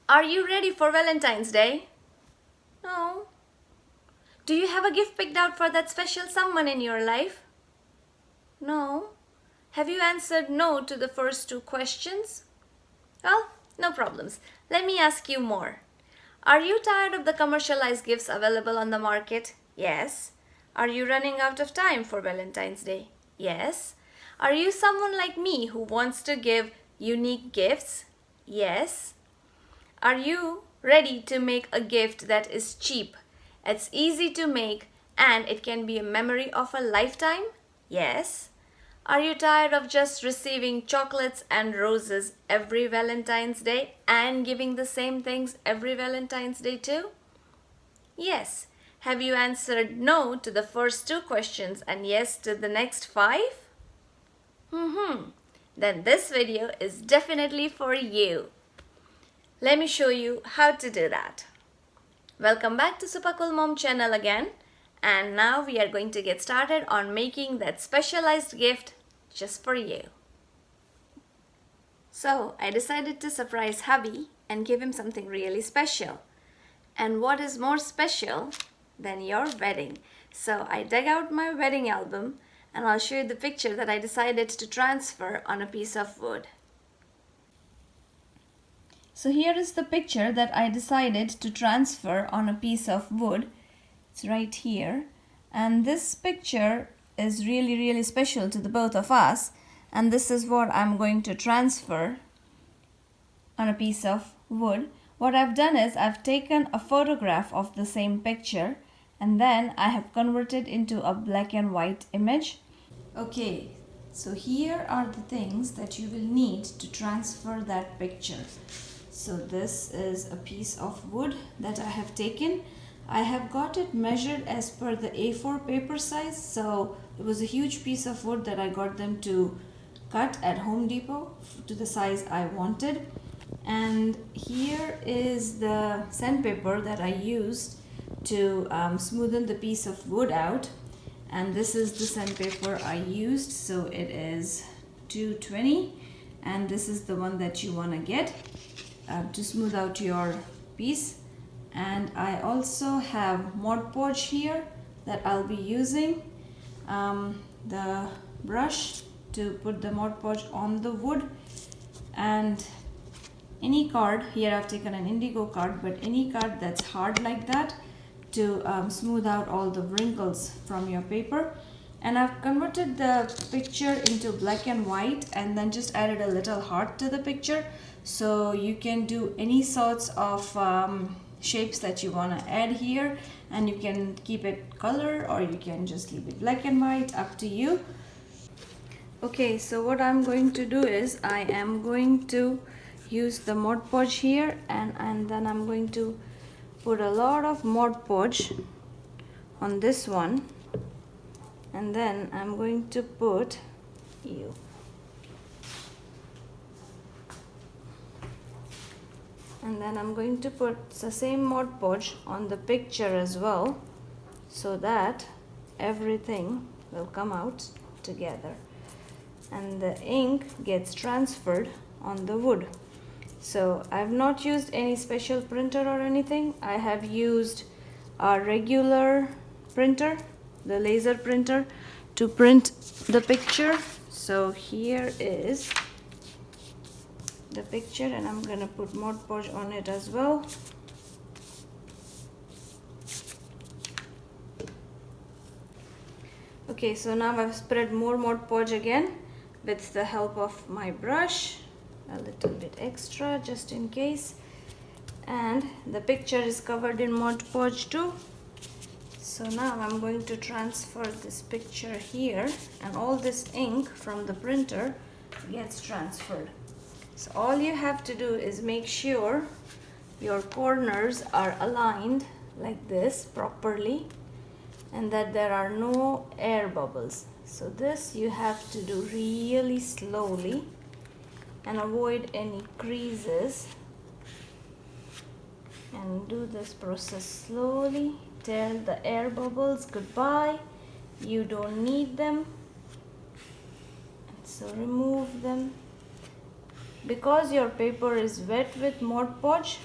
Are you ready for Valentine's Day? No. Do you have a gift picked out for that special someone in your life? No. Have you answered no to the first two questions? Well, no problems. Let me ask you more. Are you tired of the commercialized gifts available on the market? Yes. Are you running out of time for Valentine's Day? Yes. Are you someone like me who wants to give unique gifts? Yes. Are you ready to make a gift that is cheap, it's easy to make, and it can be a memory of a lifetime? Yes. Are you tired of just receiving chocolates and roses every Valentine's Day and giving the same things every Valentine's Day too? Yes. Have you answered no to the first two questions and yes to the next five? Then this video is definitely for you. Let me show you how to do that. Welcome back to Super Cool Mom channel again, and now we are going to get started on making that specialized gift just for you. So I decided to surprise hubby and give him something really special. And what is more special than your wedding? So I dug out my wedding album and I'll show you the picture that I decided to transfer on a piece of wood. So here is the picture that I decided to transfer on a piece of wood. It's right here. And this picture is really special to the both of us. And this is what I'm going to transfer on a piece of wood. What I've done is I've taken a photograph of the same picture and then I have converted into a black and white image. Okay, so here are the things that you will need to transfer that picture. So this is a piece of wood that I have taken. I have got it measured as per the A4 paper size. So it was a huge piece of wood that I got them to cut at Home Depot to the size I wanted. And here is the sandpaper that I used to smoothen the piece of wood out. And this is the sandpaper I used. So it is 220 and this is the one that you want to get. To smooth out your piece. And I also have Mod Podge here that I'll be using the brush to put the Mod Podge on the wood, and any card. Here I've taken an indigo card, but any card that's hard like that to smooth out all the wrinkles from your paper. And I've converted the picture into black and white and then just added a little heart to the picture. So you can do any sorts of shapes that you want to add here, and you can keep it color or you can just leave it black and white, up to you. Okay, so what I'm going to do is I am going to use the Mod Podge here and then I'm going to put a lot of Mod Podge on this one. And then I'm going to put you. And then I'm going to put the same Mod Podge on the picture as well, so that everything will come out together. And the ink gets transferred on the wood. So I've not used any special printer or anything. I have used a regular printer, the laser printer, to print the picture. So here is the picture and I'm gonna put Mod Podge on it as well. Okay, so now I've spread more Mod Podge again with the help of my brush, a little bit extra just in case, and the picture is covered in Mod Podge too. So now I'm going to transfer this picture here, and all this ink from the printer gets transferred. So all you have to do is make sure your corners are aligned like this properly and that there are no air bubbles. So this you have to do really slowly and avoid any creases, and do this process slowly. Tell the air bubbles goodbye, you don't need them, and so remove them. Because your paper is wet with Mod Podge,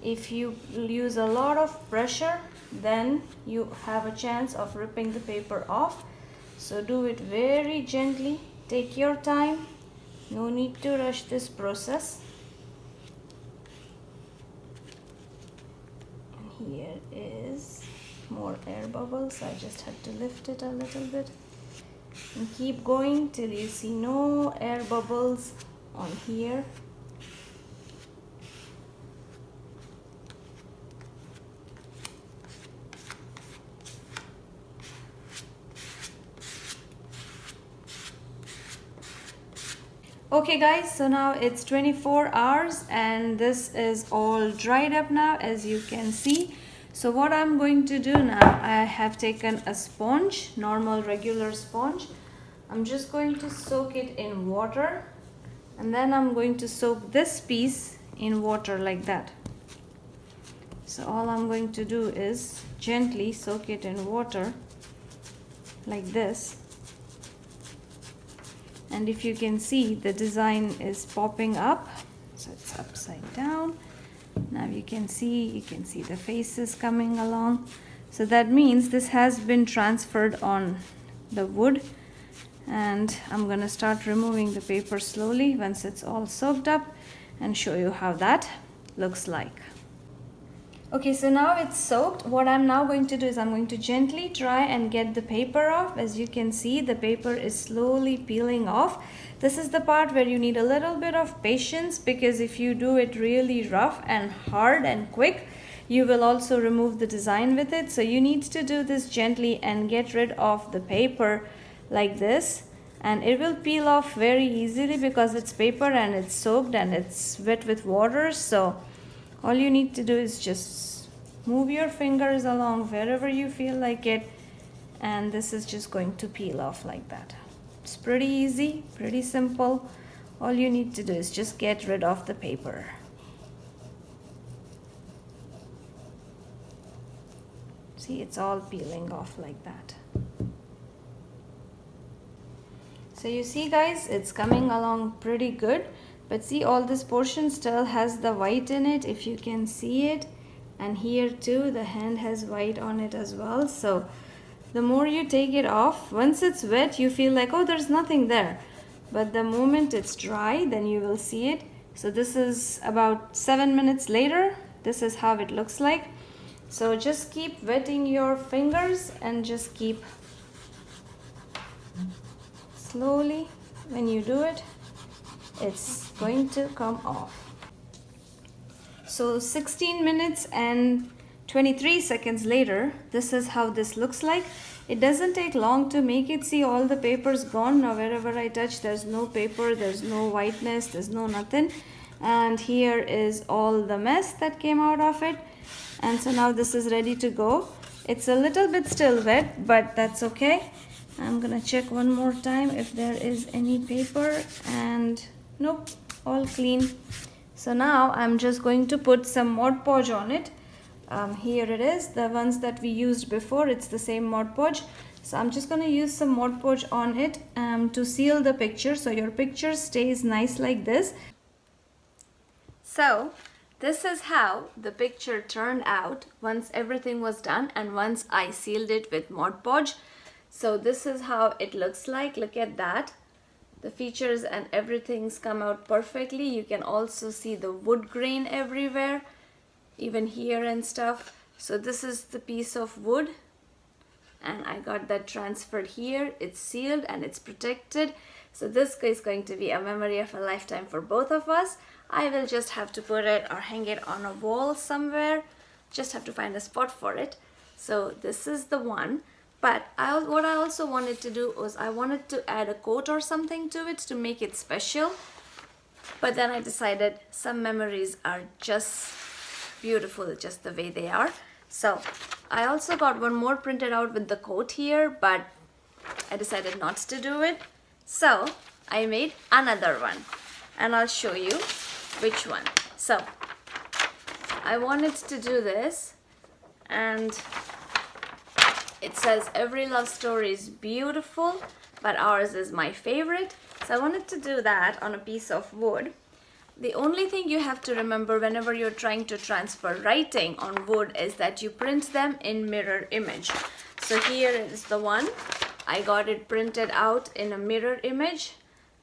if you use a lot of pressure, then you have a chance of ripping the paper off. So do it very gently, take your time, no need to rush this process. And here is more air bubbles. I just had to lift it a little bit. And keep going till you see no air bubbles on here. Okay guys, so now it's 24 hours and this is all dried up now, as you can see. So what I'm going to do now, I have taken a sponge, normal regular sponge. I'm just going to soak it in water, and then I'm going to soak this piece in water like that. So all I'm going to do is gently soak it in water like this. And if you can see, the design is popping up, so it's upside down. Now you can see the faces coming along. So that means this has been transferred on the wood, and I'm gonna start removing the paper slowly once it's all soaked up and show you how that looks like. Okay, so now it's soaked. What I'm now going to do is I'm going to gently try and get the paper off. As you can see, the paper is slowly peeling off. This is the part where you need a little bit of patience, because if you do it really rough and hard and quick, you will also remove the design with it. So you need to do this gently and get rid of the paper like this, and it will peel off very easily because it's paper and it's soaked and it's wet with water. So all you need to do is just move your fingers along wherever you feel like it, and this is just going to peel off like that. It's pretty easy, pretty simple. All you need to do is just get rid of the paper. See, it's all peeling off like that. So you see guys, it's coming along pretty good. But see, all this portion still has the white in it, if you can see it. And here too, the hand has white on it as well. So the more you take it off, once it's wet, you feel like, oh, there's nothing there. But the moment it's dry, then you will see it. So this is about 7 minutes later. This is how it looks like. So just keep wetting your fingers and just keep slowly. When you do it, it's going to come off. So 16 minutes and 23 seconds later, this is how this looks like. It doesn't take long to make it. See, all the paper's gone. Now wherever I touch, there's no paper, there's no whiteness, there's no nothing. And here is all the mess that came out of it. And so now this is ready to go. It's a little bit still wet, but that's okay. I'm gonna check one more time if there is any paper, and nope, all clean. So now I'm just going to put some Mod Podge on it. Here it is, the ones that we used before, it's the same Mod Podge. So I'm just going to use some Mod Podge on it to seal the picture, so your picture stays nice like this. So this is how the picture turned out once everything was done and once I sealed it with Mod Podge. So this is how it looks like. Look at that. The features and everything's come out perfectly. You can also see the wood grain everywhere, even here and stuff. So this is the piece of wood, and I got that transferred here. It's sealed and it's protected. So this is going to be a memory of a lifetime for both of us. I will just have to put it or hang it on a wall somewhere. Just have to find a spot for it. So this is the one. But what I also wanted to do was I wanted to add a coat or something to it to make it special. But then I decided some memories are just beautiful just the way they are. So I also got one more printed out with the coat here, but I decided not to do it. So I made another one, and I'll show you which one. So I wanted to do this, and it says every love story is beautiful, but ours is my favorite. So I wanted to do that on a piece of wood. The only thing you have to remember whenever you're trying to transfer writing on wood is that you print them in mirror image. So here is the one. I got it printed out in a mirror image,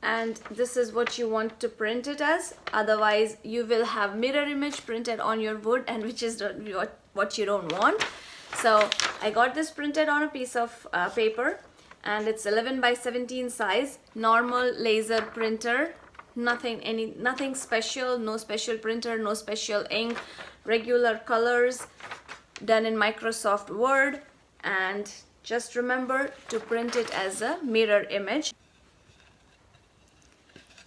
and this is what you want to print it as. Otherwise you will have mirror image printed on your wood, and which is what you don't want. So I got this printed on a piece of paper, and it's 11 by 17 size, normal laser printer. Nothing special, no special printer, no special ink, regular colors, done in Microsoft Word. And just remember to print it as a mirror image.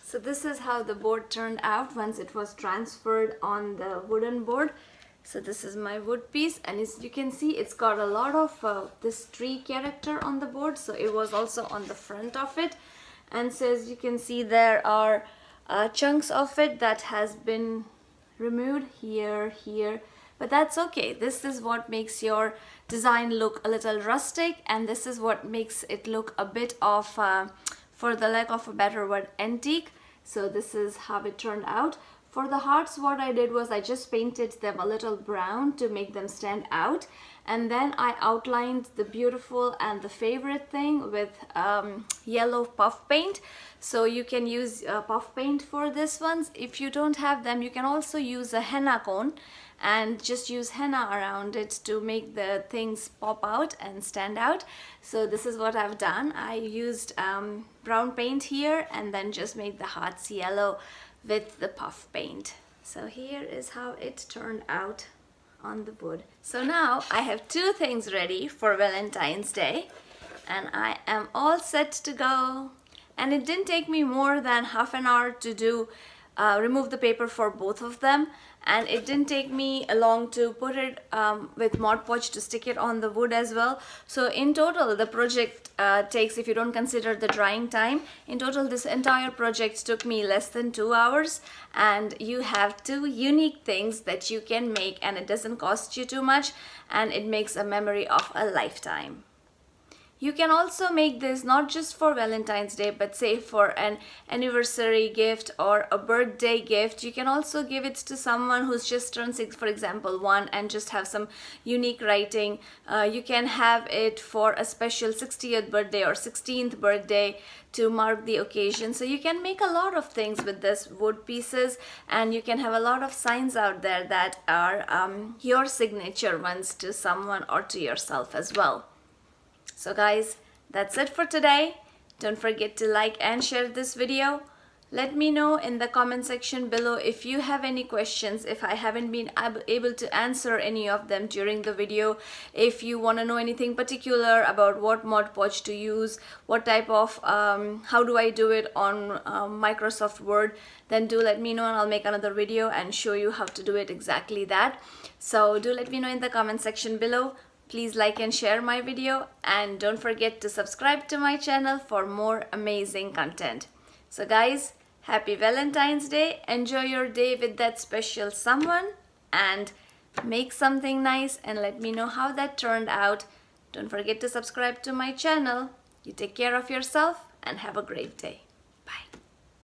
So this is how the board turned out once it was transferred on the wooden board. So this is my wood piece, and as you can see, it's got a lot of this tree character on the board, so it was also on the front of it. And so as you can see, there are chunks of it that has been removed here, but that's okay. This is what makes your design look a little rustic, and this is what makes it look a bit of, for the lack of a better word, antique. So this is how it turned out. For the hearts, what I did was I just painted them a little brown to make them stand out, and then I outlined the beautiful and the favorite thing with yellow puff paint. So you can use puff paint for this ones. If you don't have them, you can also use a henna cone and just use henna around it to make the things pop out and stand out. So this is what I've done. I used brown paint here and then just made the hearts yellow with the puff paint. So here is how it turned out on the wood. So now I have two things ready for Valentine's Day, and I am all set to go. And it didn't take me more than half an hour to do remove the paper for both of them, and it didn't take me long to put it with Mod Podge to stick it on the wood as well. So in total the project takes, if you don't consider the drying time, in total this entire project took me less than 2 hours, and you have two unique things that you can make, and it doesn't cost you too much, and it makes a memory of a lifetime. You can also make this not just for Valentine's Day, but say for an anniversary gift or a birthday gift. You can also give it to someone who's just turned 6, for example, 1, and just have some unique writing. You can have it for a special 60th birthday or 16th birthday to mark the occasion. So you can make a lot of things with this wood pieces, and you can have a lot of signs out there that are your signature ones to someone or to yourself as well. So guys, that's it for today. Don't forget to like and share this video. Let me know in the comment section below if you have any questions, if I haven't been able to answer any of them during the video. If you want to know anything particular about what Mod Podge to use, what type of, how do I do it on Microsoft Word, then do let me know, and I'll make another video and show you how to do it exactly that. So do let me know in the comment section below. Please like and share my video, and don't forget to subscribe to my channel for more amazing content. So guys, happy Valentine's Day. Enjoy your day with that special someone, and make something nice and let me know how that turned out. Don't forget to subscribe to my channel. You take care of yourself and have a great day. Bye.